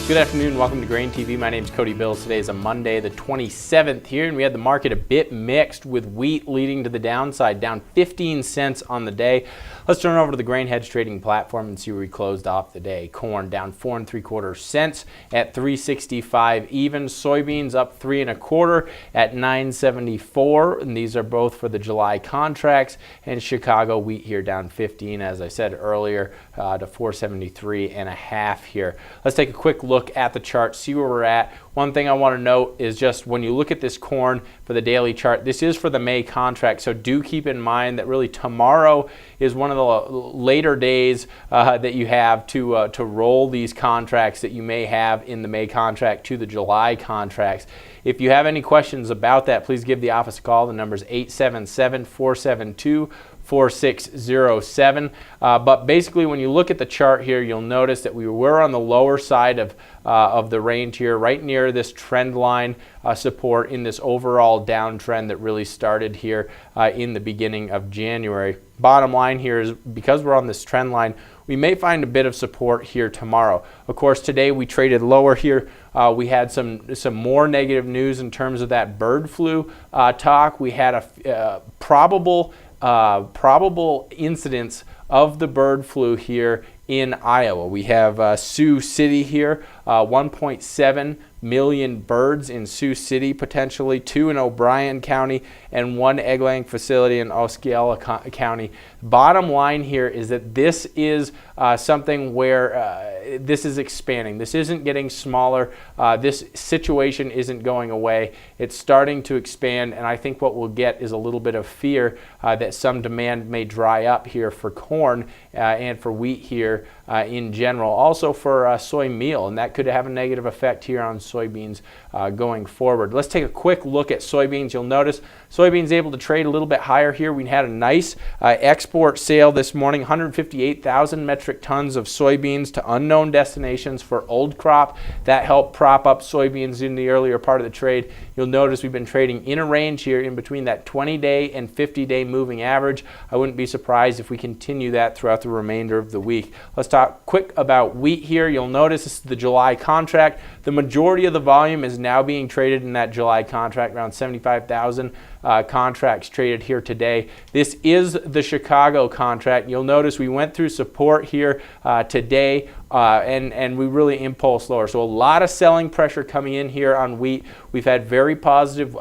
Good afternoon, welcome to GrainTV. My name is Cody Bills. Today is a Monday, the 27th here, and we had the market a bit mixed with wheat leading to the downside, down 15 cents on the day. Let's turn over to the grain hedge trading platform and see where we closed off the day. Corn down 4 3/4 cents at 365 even. Soybeans up 3 1/4 at 974, and these are both for the July contracts. And Chicago wheat here down 15, as I said earlier, to 473 1/2 here. Let's take a quick look at the chart, see where we're at. One thing I want to note is just when you look at this corn for the daily chart, this is for the May contract, so do keep in mind that really tomorrow is one of the later days that you have to roll these contracts that you may have in the May contract to the July contracts. If you have any questions about that, please give the office a call. The number is 877-472-4607. But basically, when you look at the chart here, you'll notice that we were on the lower side of the range here, right near this trend line support in this overall downtrend that really started here in the beginning of January. Bottom line here is because we're on this trend line, we may find a bit of support here tomorrow. Of course, today we traded lower here. We had some more negative news in terms of that bird flu talk. We had a probable incidence of the bird flu here in Iowa. We have Sioux City here, 1.7 million birds in Sioux City, potentially 2 in O'Brien County and 1 egg-laying facility in Osceola County. Bottom line here is that this is something where this is expanding. This isn't getting smaller. This situation isn't going away. It's starting to expand, and I think what we'll get is a little bit of fear that some demand may dry up here for corn and for wheat here in general. Also for soy meal, and that could have a negative effect here on soybeans going forward. Let's take a quick look at soybeans. You'll notice soybeans able to trade a little bit higher here. We had a nice export sale this morning, 158,000 metric tons of soybeans to unknown destinations for old crop. That helped prop up soybeans in the earlier part of the trade. You'll notice we've been trading in a range here in between that 20-day and 50-day moving average. I wouldn't be surprised if we continue that throughout the remainder of the week. Let's talk quick about wheat here. You'll notice this is the July contract. The majority of the volume is now being traded in that July contract, around 75,000 contracts traded here today. This is the Chicago contract. You'll notice we went through support here today and we really impulsed lower. So a lot of selling pressure coming in here on wheat. We've had very positive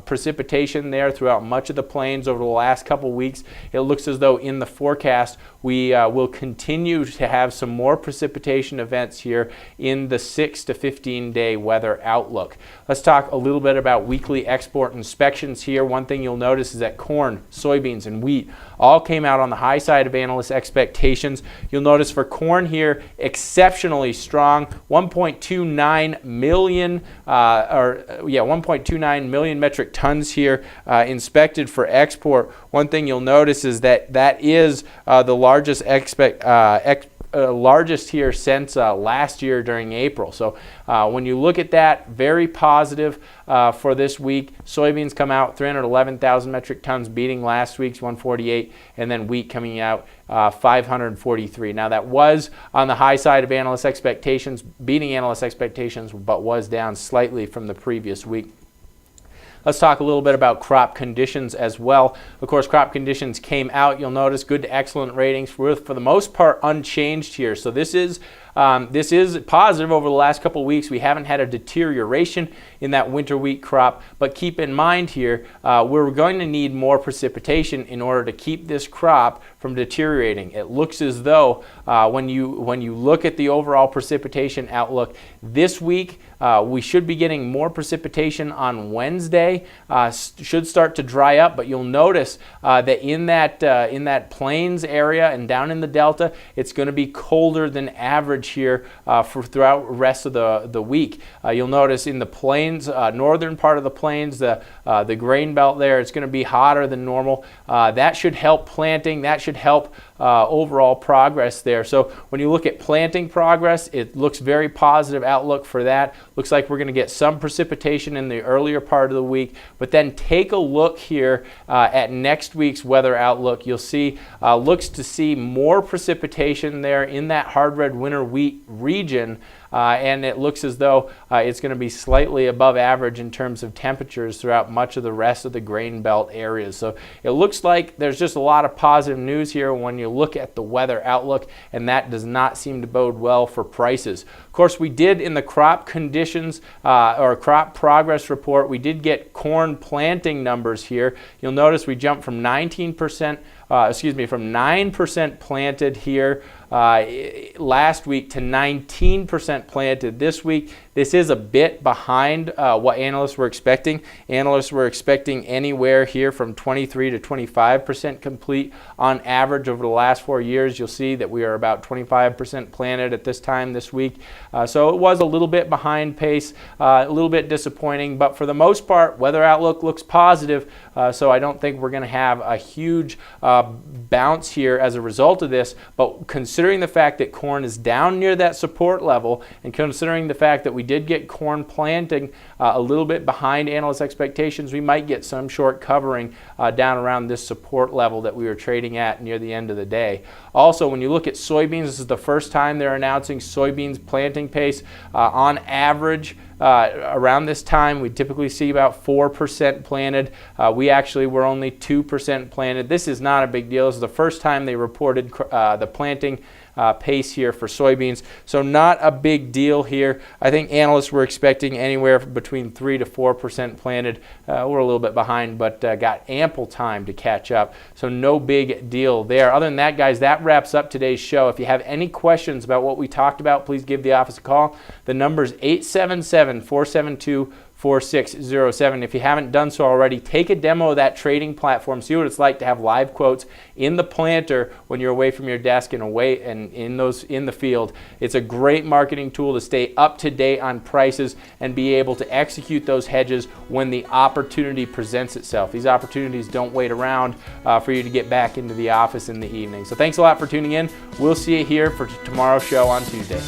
precipitation there throughout much of the plains over the last couple weeks. It looks as though in the forecast we will continue to have some more precipitation events here in the 6 to 15-day weather outlook. Let's talk a little bit about weekly export inspections here. One thing you'll notice is that corn, soybeans, and wheat all came out on the high side of analyst expectations. You'll notice for corn here, exceptionally strong, 1.29 million metric tons here inspected for export. One thing you'll notice is that that is the largest here since last year during April. So when you look at that, very positive for this week. Soybeans come out 311,000 metric tons, beating last week's 148, and then wheat coming out 543. Now that was on the high side of analyst expectations, beating analyst expectations, but was down slightly from the previous week. Let's talk a little bit about crop conditions as well. Of course, crop conditions came out. You'll notice good to excellent ratings for the most part unchanged here. So this is positive over the last couple of weeks. We haven't had a deterioration in that winter wheat crop, but keep in mind here, we're going to need more precipitation in order to keep this crop from deteriorating. It looks as though when you look at the overall precipitation outlook this week, we should be getting more precipitation on Wednesday. Should start to dry up, but you'll notice that in that plains area and down in the delta, it's going to be colder than average here for throughout the rest of the week. You'll notice in the plains, northern part of the plains, the grain belt there, it's going to be hotter than normal. That should help planting. That should help overall progress there. So when you look at planting progress, it looks very positive outlook for that. Looks like we're going to get some precipitation in the earlier part of the week, but then take a look here at next week's weather outlook. You'll see looks to see more precipitation there in that hard red winter wheat region and it looks as though it's going to be slightly above average in terms of temperatures throughout much of the rest of the grain belt areas. So it looks like there's just a lot of positive news here when you look at the weather outlook, and that does not seem to bode well for prices. Of course, we did in the crop conditions or crop progress report, we did get corn planting numbers here. You'll notice we jumped from 9% planted here last week to 19% planted this week. This is a bit behind what analysts were expecting. Analysts were expecting anywhere here from 23 to 25% complete on average over the last 4 years. You'll see that we are about 25% planted at this time this week. So it was a little bit behind pace, a little bit disappointing, but for the most part, weather outlook looks positive. So I don't think we're going to have a huge bounce here as a result of this, but considering the fact that corn is down near that support level, and considering the fact that we did get corn planting a little bit behind analyst expectations, we might get some short covering down around this support level that we were trading at near the end of the day. Also, when you look at soybeans, this is the first time they're announcing soybeans planting pace. On average, around this time, we typically see about 4% planted. We actually were only 2% planted. This is not a big deal. This is the first time they reported the planting pace here for soybeans. So not a big deal here. I think analysts were expecting anywhere between 3 to 4% planted. We're a little bit behind, but got ample time to catch up. So no big deal there. Other than that, guys, that wraps up today's show. If you have any questions about what we talked about, please give the office a call. The number is 877-472-4607. If you haven't done so already, take a demo of that trading platform. See what it's like to have live quotes in the planter when you're away from your desk and in the field. It's a great marketing tool to stay up to date on prices and be able to execute those hedges when the opportunity presents itself. These opportunities don't wait around for you to get back into the office in the evening. So thanks a lot for tuning in. We'll see you here for tomorrow's show on Tuesday.